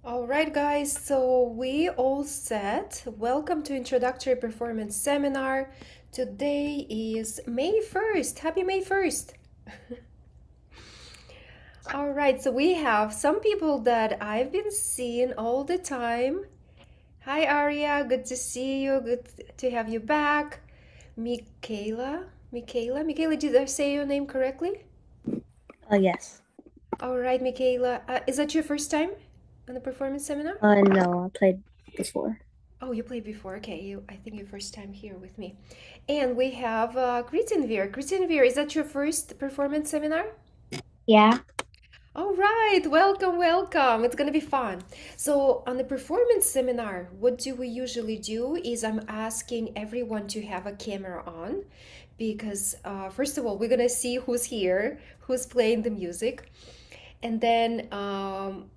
All right, guys, so we all set. Welcome to Introductory Performance Seminar. Today is May 1st. Happy May 1st. All right, so we have some people that I've been seeing all the time. Hi, Aria. Good to see you. Good to have you back. Michaela, did I say your name correctly? Yes. All right, Michaela. Is that your first time on the performance seminar? No, I played before. Oh, you played before. Okay, I think your first time here with me. And we have Kritinvir. Kritinvir, is that your first performance seminar? Yeah. All right, welcome, welcome. It's gonna be fun. So, on the performance seminar, what do we usually do is I'm asking everyone to have a camera on because, first of all, we're gonna see who's here, who's playing the music, and then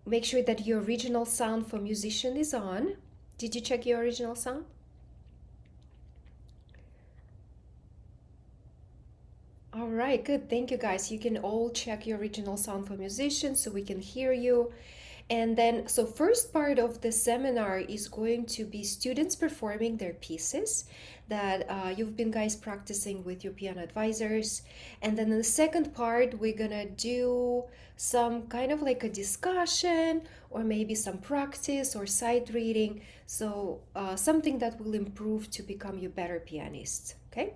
make sure that your original sound for musician is on. Did you check your original sound? All right, good. Thank you, guys. You can all check your original sound for musicians so we can hear you. And then, so first part of the seminar is going to be students performing their pieces that you've been guys practicing with your piano advisors. And then in the second part, we're gonna do some kind of like a discussion or maybe some practice or sight reading. So something that will improve to become you better pianist, okay?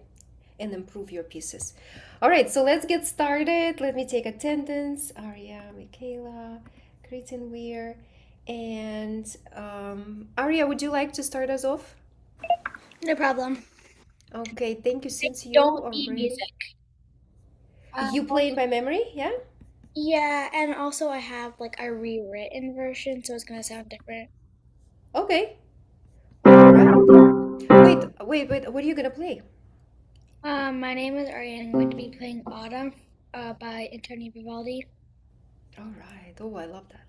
And improve your pieces. All right, so let's get started. Let me take attendance. Aria, Michaela, Kritinweir, and Aria, would you like to start us off? No problem. Okay, thank you. I Since you don't need already music. you playing by memory, yeah? Yeah, and also I have like a rewritten version, so it's gonna sound different. Okay. All right. Wait. What are you gonna play? My name is Ariane. I'm going to be playing Autumn by Antonio Vivaldi. All right. Oh, I love that.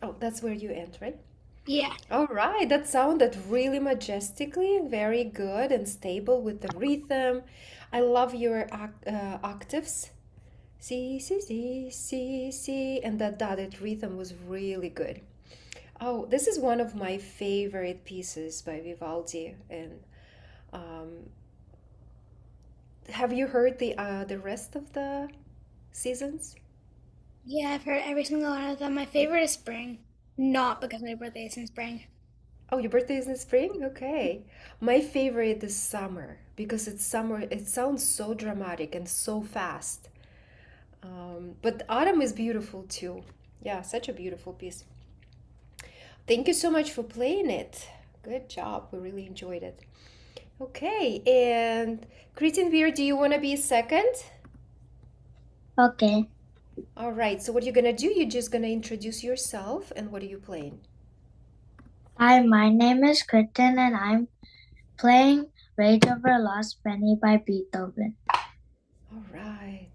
Oh, that's where you end, right? Yeah. All right, that sounded really majestically and very good and stable with the rhythm. I love your octaves. C, and that dotted rhythm was really good. Oh, this is one of my favorite pieces by Vivaldi. And um, have you heard the rest of the seasons? Yeah, I've heard every single one of them. My favorite is Spring. Not because my birthday is in spring. Oh, your birthday is in spring? Okay. My favorite is summer because it's summer. It sounds so dramatic and so fast. But autumn is beautiful too. Yeah, such a beautiful piece. Thank you so much for playing it. Good job. We really enjoyed it. Okay, and Kritinvir, do you want to be second? Okay. All right, so what you're gonna do, you're just gonna introduce yourself and what are you playing? Hi, my name is Kristen and I'm playing Rage Over a Lost Penny by Beethoven. All right.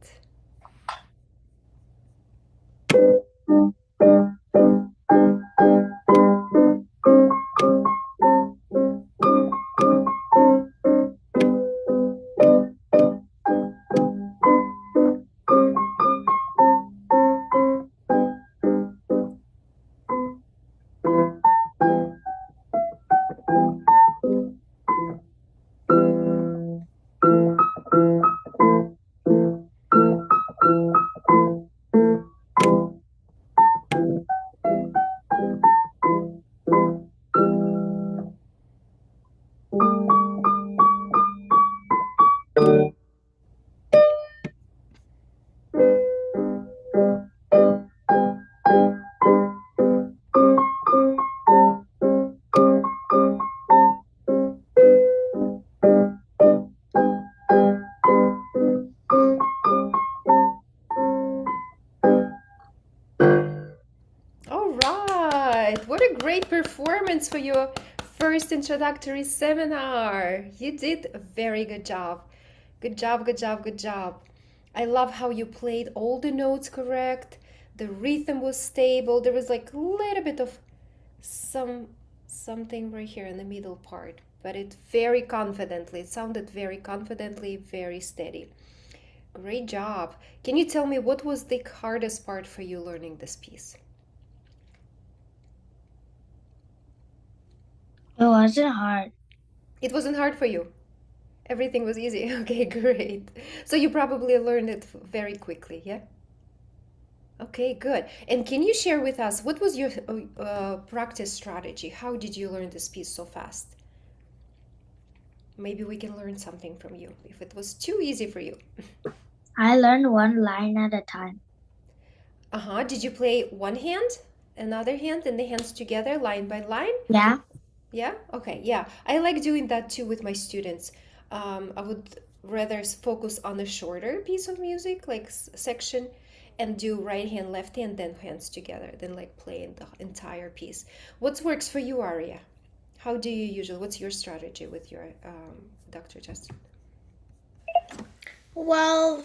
right. What a great performance for your first introductory seminar. You did a very good job. Good job, good job, good job. I love how you played all the notes correct. The rhythm was stable. There was like a little bit of some something right here in the middle part, but it very confidently. It sounded very confidently, very steady. Great job. Can you tell me what was the hardest part for you learning this piece? It wasn't hard. It wasn't hard for you. Everything was easy. Okay, great. So you probably learned it very quickly, yeah? Okay, good. And can you share with us what was your practice strategy? How did you learn this piece so fast? Maybe we can learn something from you if it was too easy for you. I learned one line at a time. Uh-huh. Did you play one hand, another hand, and the hands together, line by line? Yeah? Yeah? Okay, yeah. I like doing that too with my students. I would rather focus on a shorter piece of music, like section, and do right hand, left hand, then hands together, than like playing the entire piece. What works for you, Aria? How do you usually, what's your strategy with your Dr. Justin? Well,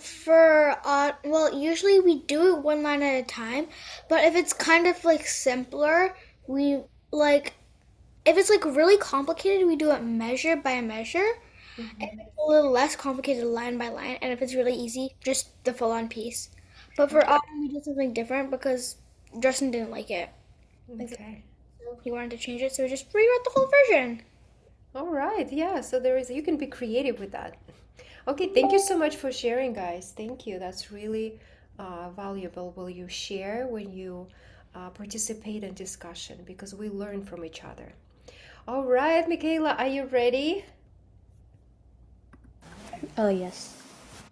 usually we do it one line at a time, but if it's kind of like simpler, we like if it's like really complicated, we do it measure by measure. And if Hmm. it's a little less complicated, line by line, and if it's really easy, just the full-on piece. But for autumn, we did something different because Justin didn't like it. Like Okay. he wanted to change it, so we just rewrote the whole version. All right. Yeah. So there is, you can be creative with that. Okay. Thank you so much for sharing, guys. Thank you. That's really valuable. Will you share when you participate in discussion because we learn from each other. All right, Michaela, are you ready? Oh, yes.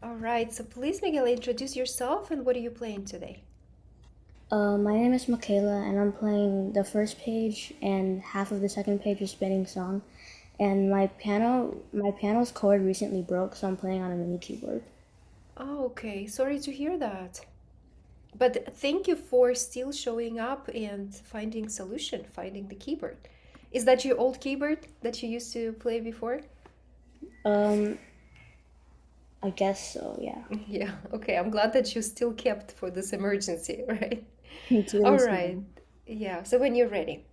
All right. So please, Michaela, introduce yourself and what are you playing today? My name is Michaela, and I'm playing the first page and half of the second page is spinning song. And my piano's cord recently broke, so I'm playing on a mini keyboard. Oh, okay. Sorry to hear that. But thank you for still showing up and finding solution, finding the keyboard. Is that your old keyboard that you used to play before? Um, I guess so, yeah. Yeah, okay. I'm glad that you still kept for this emergency, right? It's All really right. small. Yeah, so when you're ready.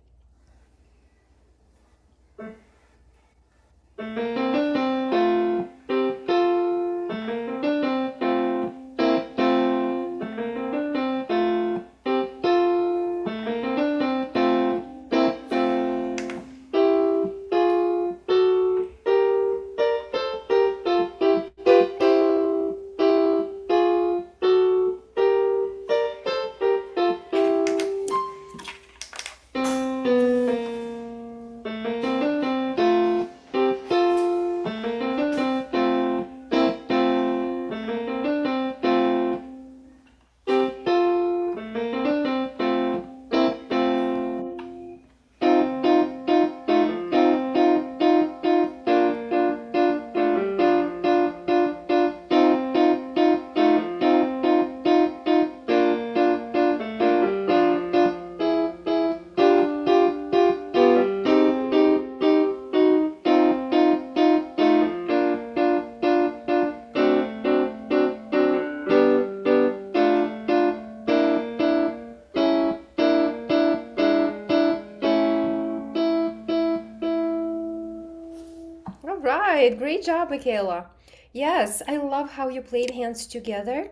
All right, great job, Michaela. Yes, I love how you played hands together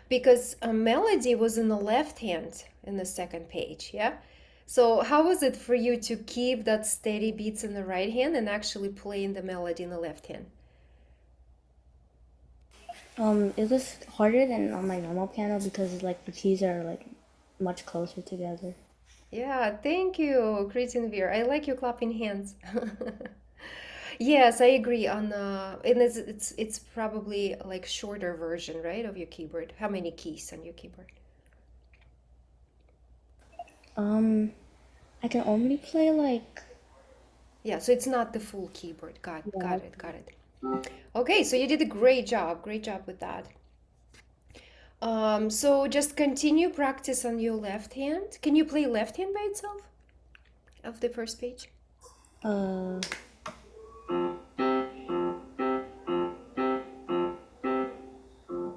because a melody was in the left hand in the second page, yeah? So how was it for you to keep that steady beats in the right hand and actually playing the melody in the left hand? It was harder than on my normal piano because like the keys are like much closer together. Yeah, thank you, Kritinvir. I like you clapping hands. Yes, I agree on and it's probably like shorter version, right, of your keyboard. How many keys on your keyboard? Um, I can only play like Yeah, so it's not the full keyboard. Got yeah. it, got it. Okay, so you did a great job. Great job with that. So just continue practice on your left hand. Can you play left hand by itself of the first page? Uh,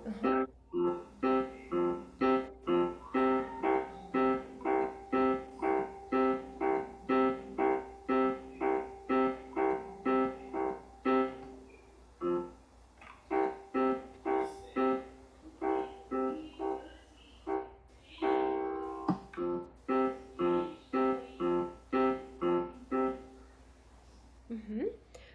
Uh-huh. Mm-hmm.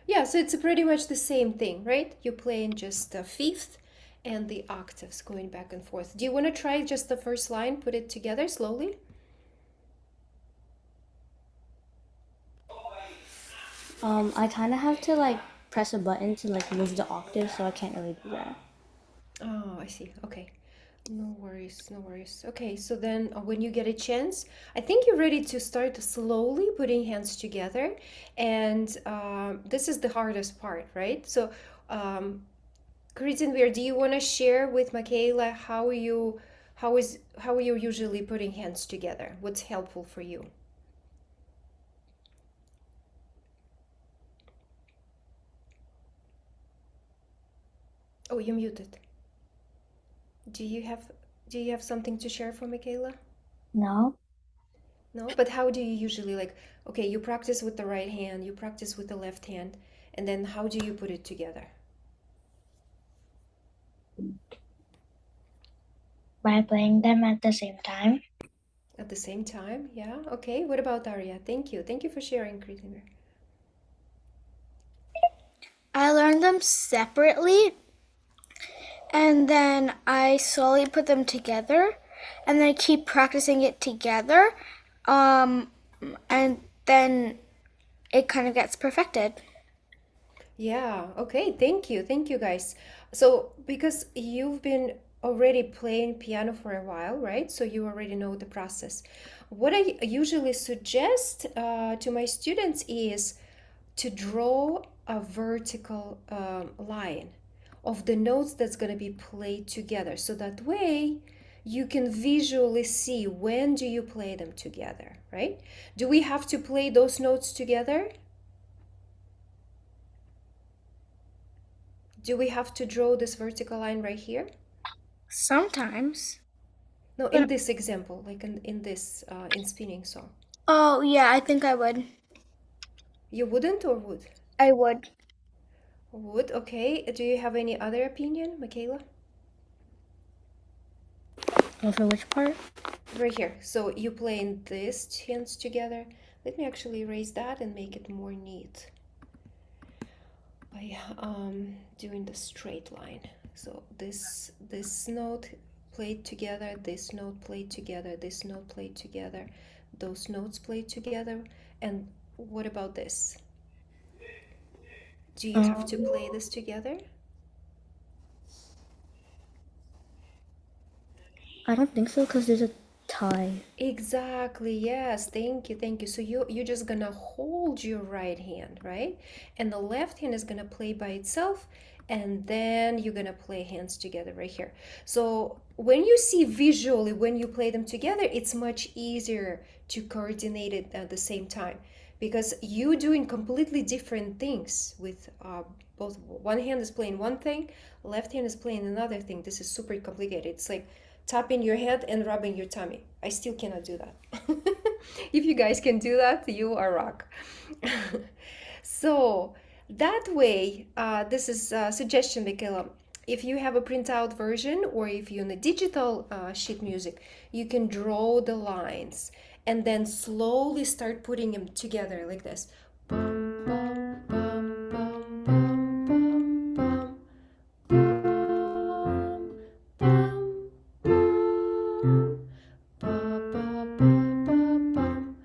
Yeah, so it's pretty much the same thing, right? You're playing just the fifth and the octaves going back and forth. Do you want to try just the first line, put it together slowly? I kind of have to like press a button to like move the octave, so I can't really do that. Oh, I see. Okay. No worries, no worries. Okay, so then when you get a chance, I think you're ready to start slowly putting hands together. And this is the hardest part, right? So, Kritinver, do you want to share with Michaela how are you usually putting hands together? What's helpful for you? Oh, you're muted. Do you have do you have something to share for Michaela? No. No, but how do you usually like, okay, you practice with the right hand, you practice with the left hand, and then how do you put it together? By playing them at the same time. At the same time? Yeah. Okay. What about Arya? Thank you. Thank you for sharing, Kritinver. I learned them separately and then I slowly put them together and then I keep practicing it together. And then it kind of gets perfected. Yeah, okay, thank you. Thank you, guys. So, because you've been already playing piano for a while, right? So you already know the process. What I usually suggest to my students is to draw a vertical line of the notes that's going to be played together. So that way you can visually see when do you play them together, right? Do we have to play those notes together? Do we have to draw this vertical line right here? Sometimes. No, in But this example, like in this in spinning song. oh, yeah, I think I would. You wouldn't or would? I would. Would, okay. Do you have any other opinion, Michaela? Oh, for which part? Right here. So you playing these hands together. Let me actually erase that and make it more neat by doing the straight line. So this note played together, this note played together, this note played together, those notes played together. And what about this? Do you have to play this together? I don't think so because there's a tie. Exactly. Yes. Thank you. Thank you. So you're just gonna hold your right hand, right? And the left hand is gonna play by itself, and then you're gonna play hands together right here. So when you see visually when you play them together, it's much easier to coordinate it at the same time because you're doing completely different things with both. One hand is playing one thing, left hand is playing another thing. This is super complicated. It's like tapping your head and rubbing your tummy. I still cannot do that. If you guys can do that, you are rock. So that way, this is a suggestion, Michaela. If you have a printout version or if you're in a digital sheet music, you can draw the lines and then slowly start putting them together like this. Bum, bum, bum, bum, bum, bum, bum. Bum, bum, bum. Ba, ba, ba, ba, bum.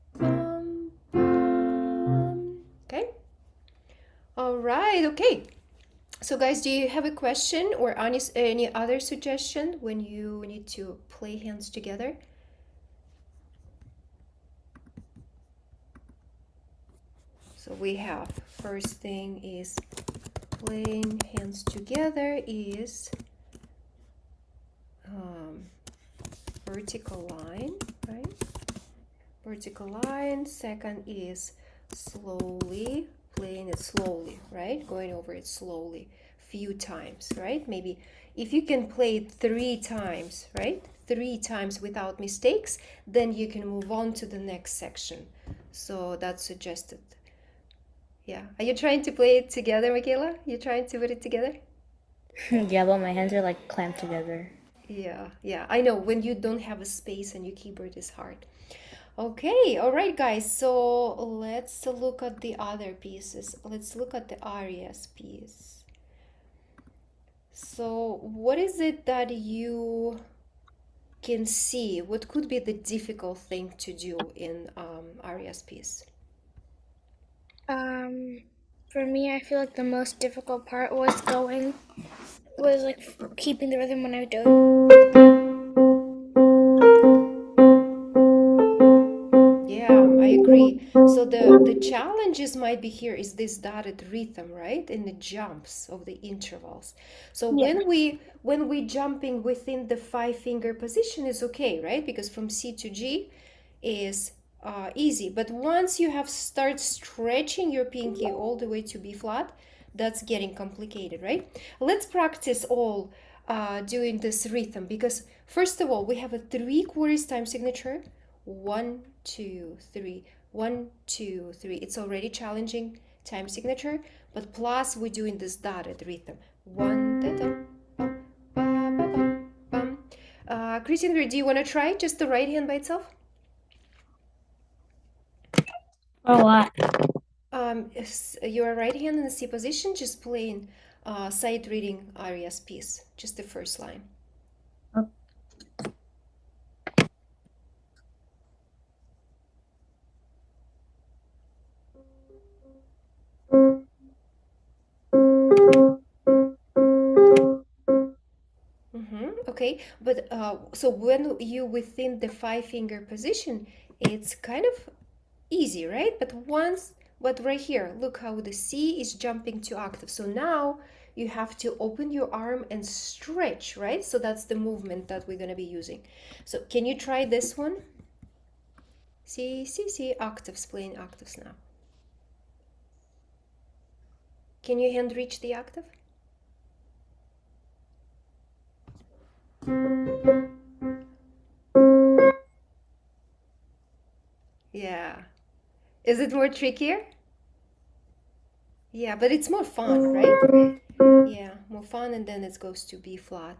Bum, bum, bum. Okay. All right. Okay. So, guys, do you have a question or any other suggestion when you need to play hands together? So we have first thing is playing hands together is vertical line, right? Vertical line. Second is slowly, playing it slowly, right? Going over it slowly, few times, right? Maybe if you can play it 3 times, right? 3 times without mistakes, then you can move on to the next section. So that's suggested. Yeah. Are you trying to play it together, Michaela? You trying to put it together? Yeah, but my hands are like clamped together. Yeah. I know when you don't have a space and your keyboard is hard. Okay, all right, guys. So let's look at the other pieces. Let's look at the arias piece. So what is it that you can see? What could be the difficult thing to do in arias piece? For me, I feel like the most difficult part was like keeping the rhythm when I do it. Yeah, I agree. So the challenges might be here is this dotted rhythm, right? In the jumps of the intervals. So Yeah. when we jumping within the 5 finger position is okay, right? Because from C to G is easy. But once you have start stretching your pinky all the way to B flat, that's getting complicated, right? Let's practice all doing this rhythm because first of all, we have a 3/4 time signature. 1, 2, 3, 1, 2, 3. It's already challenging time signature, but plus we're doing this dotted rhythm. 1, da, da, ba, ba, ba, ba, bum. Christian, do you want to try just the right hand by itself? For what? Your right hand in the C position, just playing sight reading arias piece, just the first line. Okay, but so when you within the 5 finger position, it's kind of easy, right? But right here, look how the C is jumping to octave. So now you have to open your arm and stretch, right? So that's the movement that we're gonna be using. So can you try this one? See, octaves, playing octaves now. Can your hand reach the octave? Yeah. Is it more trickier? Yeah, but it's more fun, right? Yeah, more fun, and then it goes to B flat.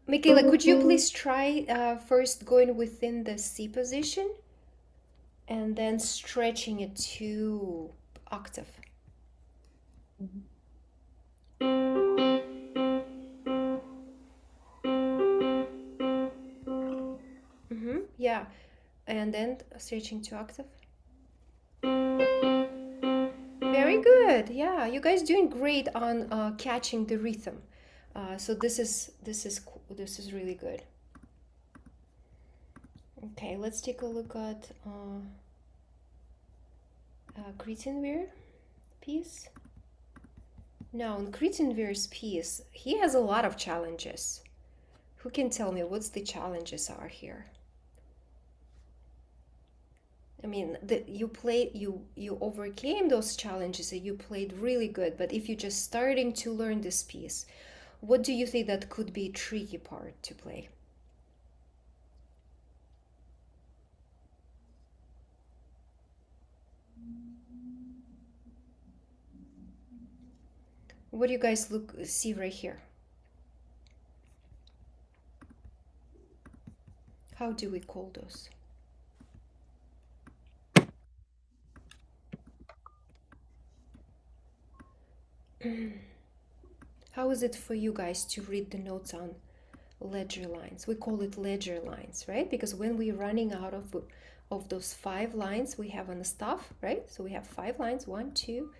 Michaela, could you please try first going within the C position and then stretching it to octave? Yeah, and then stretching to octave. Very good. Yeah, you guys doing great on catching the rhythm. So this is really good. Okay, let's take a look at Kritinvir piece. Now, in Kritinvir's piece, he has a lot of challenges. Who can tell me what's the challenges are here? I mean, you overcame those challenges and you played really good. But if you're just starting to learn this piece, what do you think that could be a tricky part to play? What do you guys see right here? How do we call those? How is it for you guys to read the notes on ledger lines? We call it ledger lines, right? Because when we're running out of those 5 lines we have on the stuff, right? So we have 5 lines, 1, 2,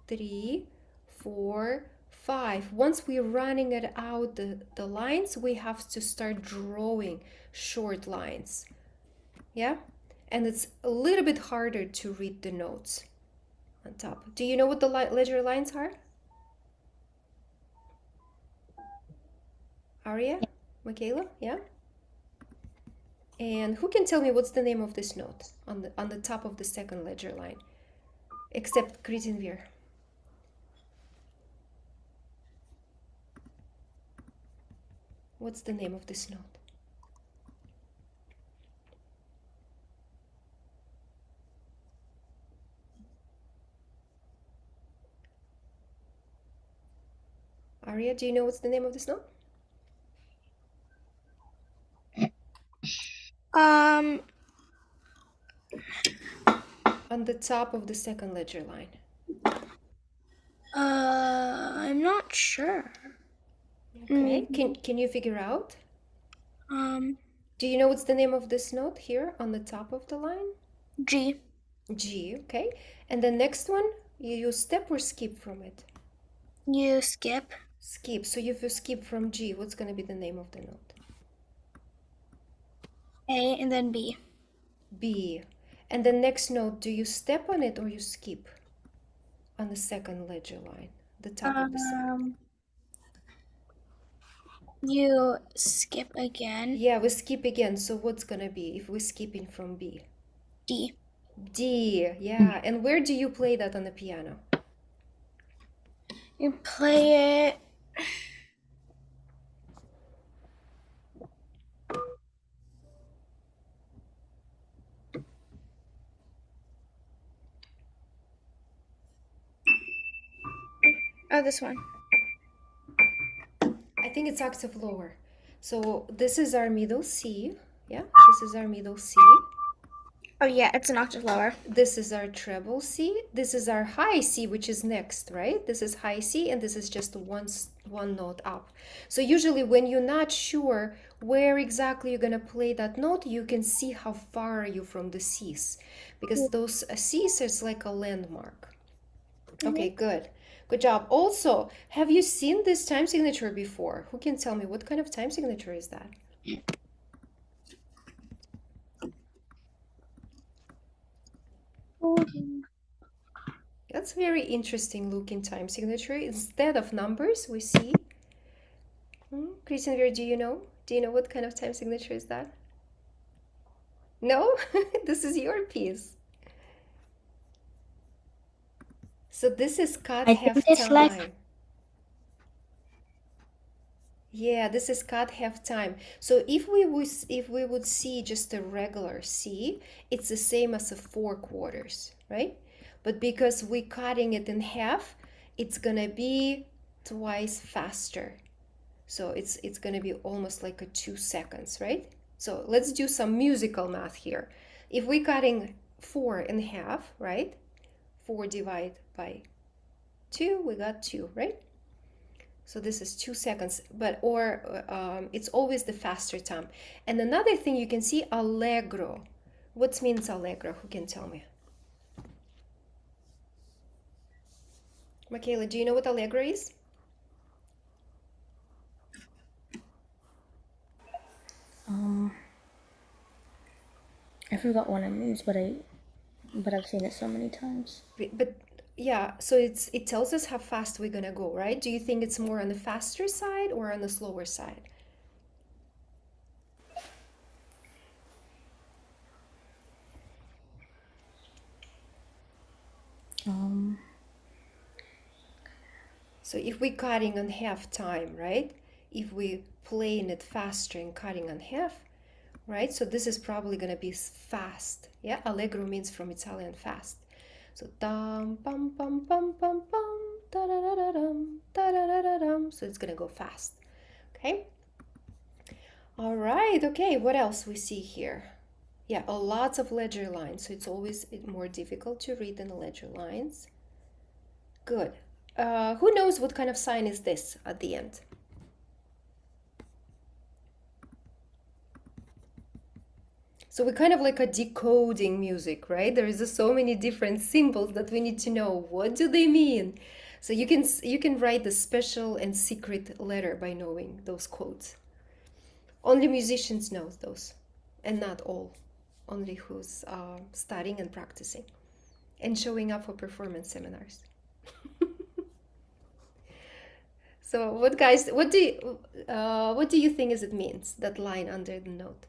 3, 4, 5. Once we're running it out the lines, we have to start drawing short lines. Yeah? And it's a little bit harder to read the notes On top. Do you know what the ledger lines are? Aria? Michaela? Yeah? And who can tell me what's the name of this note on the top of the second ledger line? Except Kritinvir. What's the name of this note? Aria, do you know what's the name of this note? On the top of the second ledger line. I'm not sure. Okay. Can you figure out? Do you know what's the name of this note here on the top of the line? G. G, okay. And the next one, you step or skip from it? You skip. Skip. So if you skip from G, what's going to be the name of the note? A and then B. B. And the next note, do you step on it or you skip on the second ledger line, the top of the second? You skip again. Yeah, we skip again. So what's going to be if we're skipping from B? D. D, yeah. And where do you play that on the piano? You play it. Oh, this one. I think it's octave lower. So this is our middle C. Yeah, this is our middle C. Oh yeah, it's an octave lower. This is our treble C. This is our high C, which is next, right? This is high C, and this is just one note up. So usually when you're not sure where exactly you're gonna play that note, you can see how far are you from the Cs, because those Cs is like a landmark. Okay, good. Good job. Also, have you seen this time signature before? Who can tell me what kind of time signature is that? That's very interesting looking time signature. Instead of numbers, we see. Christian, do you know? Do you know what kind of time signature is that? No? This is your piece. So this is cut I half think it's time. like Yeah, this is cut half time. So if we would see just a regular C, it's the same as a 4/4, right? But because we're cutting it in half, it's gonna be twice faster. So it's gonna be almost like a 2 seconds, right? So let's do some musical math here. If we're cutting 4 in half, right? 4 divided by 2, we got 2, right? So this is 2 seconds, but it's always the faster time. And another thing you can see, allegro. What means allegro? Who can tell me? Michaela, do you know what allegro is? I forgot what it means, but I've seen it so many times. But yeah, so it tells us how fast we're gonna go, right? Do you think it's more on the faster side or on the slower side? So if we're cutting on half time, right? If we playing it faster and cutting on half, right? So this is probably gonna be fast. Yeah, allegro means from Italian fast. So dum pum pum pum pum pum da da da da dum da da da da dum. So it's gonna go fast. Okay. All right. Okay. What else we see here? Yeah, a lots of ledger lines. So it's always more difficult to read than the ledger lines. Good. Who knows what kind of sign is this at the end? So we're kind of like a decoding music, right? There is so many different symbols that we need to know. What do they mean? So you can write the special and secret letter by knowing those codes. Only musicians know those, and not all. Only who's studying and practicing. and showing up for performance seminars. So what do you think is it means, that line under the note?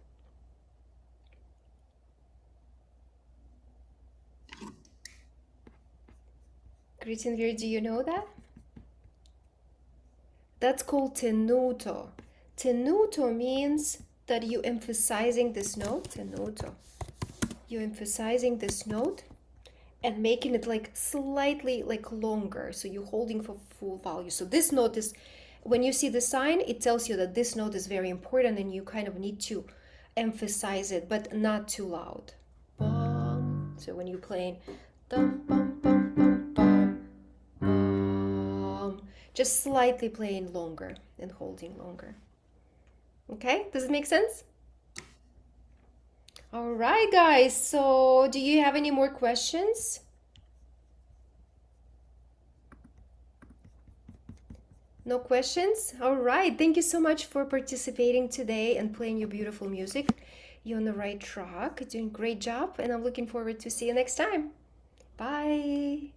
Gritinvir, do you know that? That's called tenuto. Tenuto means that you're emphasizing this note. Tenuto. You're emphasizing this note and making it like slightly like longer. So you're holding for full value. So this note is, when you see the sign, it tells you that this note is very important and you kind of need to emphasize it, but not too loud. Bum. So when you're playing dum bum bum bum bum bum, just slightly playing longer and holding longer. Okay, does it make sense? All right, guys. So do you have any more questions? No questions? All right. Thank you so much for participating today and playing your beautiful music. You're on the right track. You're doing a great job, and I'm looking forward to see you next time. Bye.